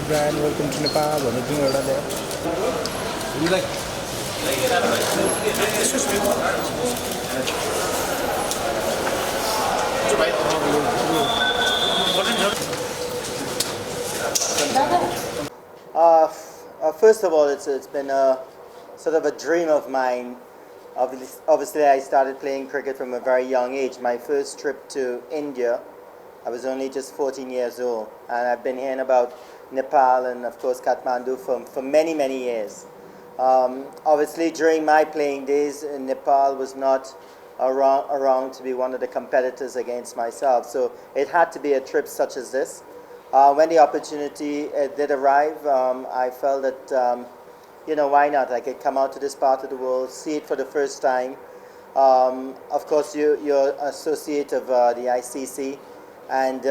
Brian, welcome to Nepal. भन्ने जुन एउटा ल्यायो First of all, it's been a sort of a dream of mine. Obviously, I started playing cricket from a very young age. My first trip to India, I was only just 14 years old, and I've been hearing about Nepal and of course Kathmandu for many, many years. Obviously, during my playing days, Nepal was not around to be one of the competitors against myself, so it had to be a trip such as this. When the opportunity did arrive, I felt that, why not? I could come out to this part of the world, see it for the first time. Of course, you're associate of the ICC and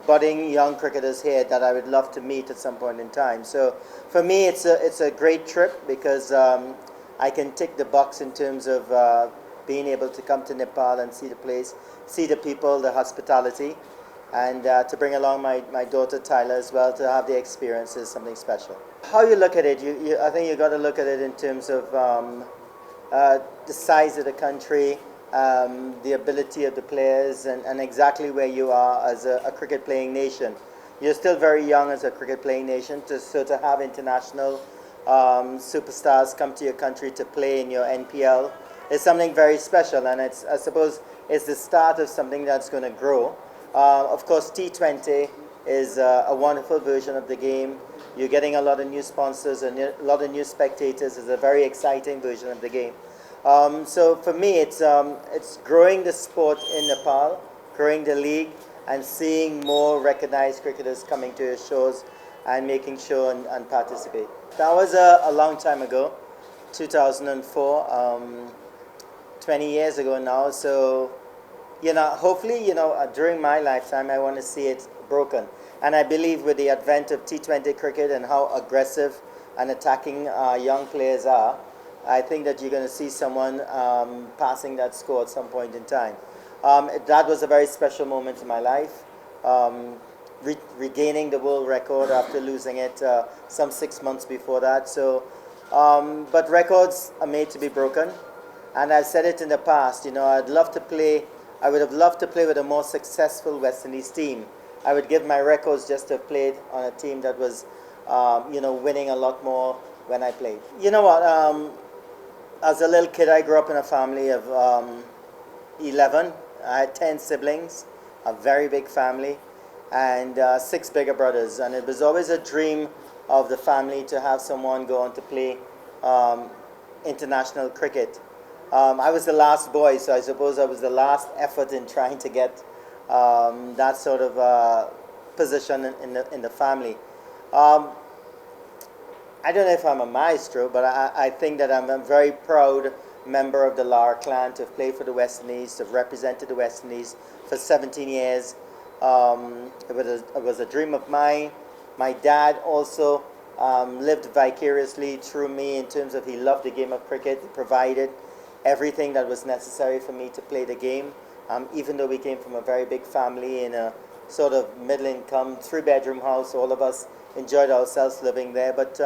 budding young cricketers here that I would love to meet at some point in time. So for me, it's a great trip because I can tick the box in terms of being able to come to Nepal and see the place, see the people, the hospitality, and to bring along my daughter Tyler as well to have the experience is something special. How you look at it, I think you got to look at it in terms of the size of the country, the ability of the players, and exactly where you are as a cricket playing nation. You're still very young as a cricket playing nation, so to have international superstars come to your country to play in your NPL is something very special, and I suppose it's the start of something that's going to grow. Of course, T20 is a wonderful version of the game. You're getting a lot of new sponsors and a lot of new spectators. It's a very exciting version of the game. So for me, it's growing the sport in Nepal, growing the league, and seeing more recognized cricketers coming to your shows and making sure and participate. That was a long time ago, 2004, 20 years ago now. So, hopefully, during my lifetime, I want to see it broken. And I believe with the advent of T20 cricket and how aggressive and attacking young players are, I think that you're going to see someone passing that score at some point in time. That was a very special moment in my life, regaining the world record after losing it some 6 months before that. So, but records are made to be broken. And I've said it in the past, I would have loved to play with a more successful West Indies team. I would give my records just to have played on a team that was, winning a lot more when I played. You know what? As a little kid, I grew up in a family of 11. I had 10 siblings, a very big family, and 6 bigger brothers. And it was always a dream of the family to have someone go on to play international cricket. I was the last boy, so I suppose I was the last effort in trying to get that sort of position in the family. I don't know if I'm a maestro, but I think that I'm a very proud member of the Lara clan to have played for the West Indies, to have represented the West Indies for 17 years. It was a dream of mine. My dad also lived vicariously through me in terms of he loved the game of cricket. He provided everything that was necessary for me to play the game. Even though we came from a very big family in a sort of middle-income, 3-bedroom house, all of us enjoyed ourselves living there. But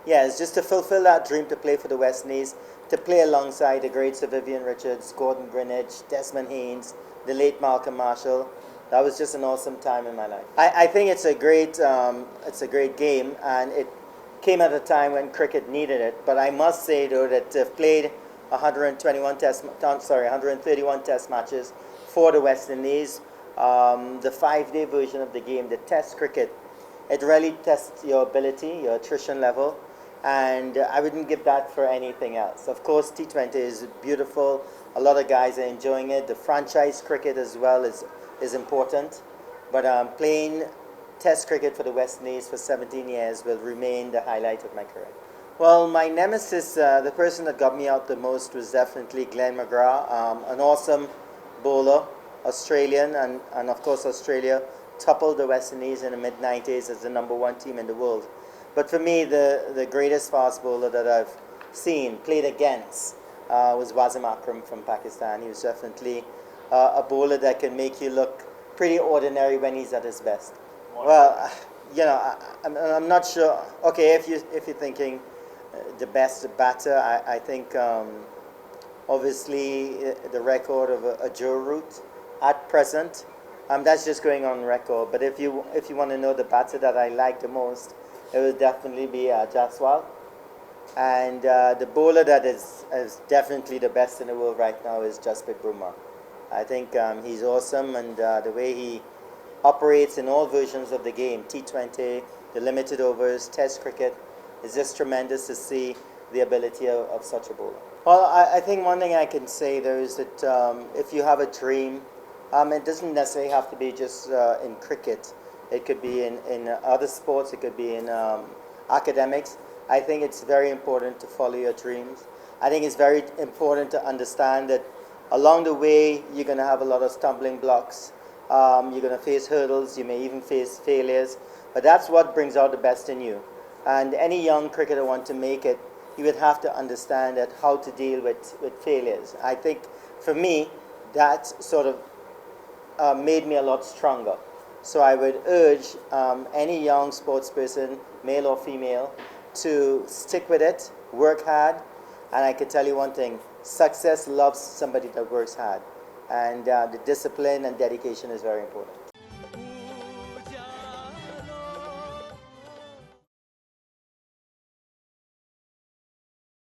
it's just to fulfill that dream to play for the West Indies, to play alongside the greats of Vivian Richards, Gordon Greenidge, Desmond Haynes, the late Malcolm Marshall. That was just an awesome time in my life. I think it's a great game, and it came at a time when cricket needed it. But I must say though that to have played 131 test matches for the West Indies, the 5-day version of the game, the test cricket, it really tests your ability, your attrition level, and I wouldn't give that for anything else. Of course, T20 is beautiful. A lot of guys are enjoying it. The franchise cricket as well is important, but playing test cricket for the West Indies for 17 years will remain the highlight of my career. Well, my nemesis, the person that got me out the most was definitely Glenn McGrath, an awesome bowler, Australian, and of course Australia toppled the West Indies in the mid-90s as the #1 team in the world. But for me, the greatest fast bowler that I've seen, played against, was Wasim Akram from Pakistan. He was definitely a bowler that can make you look pretty ordinary when he's at his best. Well, you know, I'm not sure. Okay, if you're thinking the best batter, I think obviously the record of a Joe Root at present. That's just going on record. But if you want to know the batter that I like the most, it would definitely be Jaswal. And the bowler that is definitely the best in the world right now is Jasprit Bumrah. I think he's awesome, and the way he operates in all versions of the game, T20, the limited overs, Test cricket, it's just tremendous to see the ability of such a bowler. Well, I think one thing I can say there is that if you have a dream, it doesn't necessarily have to be just in cricket. It could be in other sports, it could be in academics. I think it's very important to follow your dreams. I think it's very important to understand that along the way you're going to have a lot of stumbling blocks. You're going to face hurdles, you may even face failures, but that's what brings out the best in you. And any young cricketer want to make it, you would have to understand that how to deal with failures. I think for me, that sort of made me a lot stronger. So I would urge any young sports person, male or female, to stick with it, work hard, and I can tell you one thing, success loves somebody that works hard. And the discipline and dedication is very important.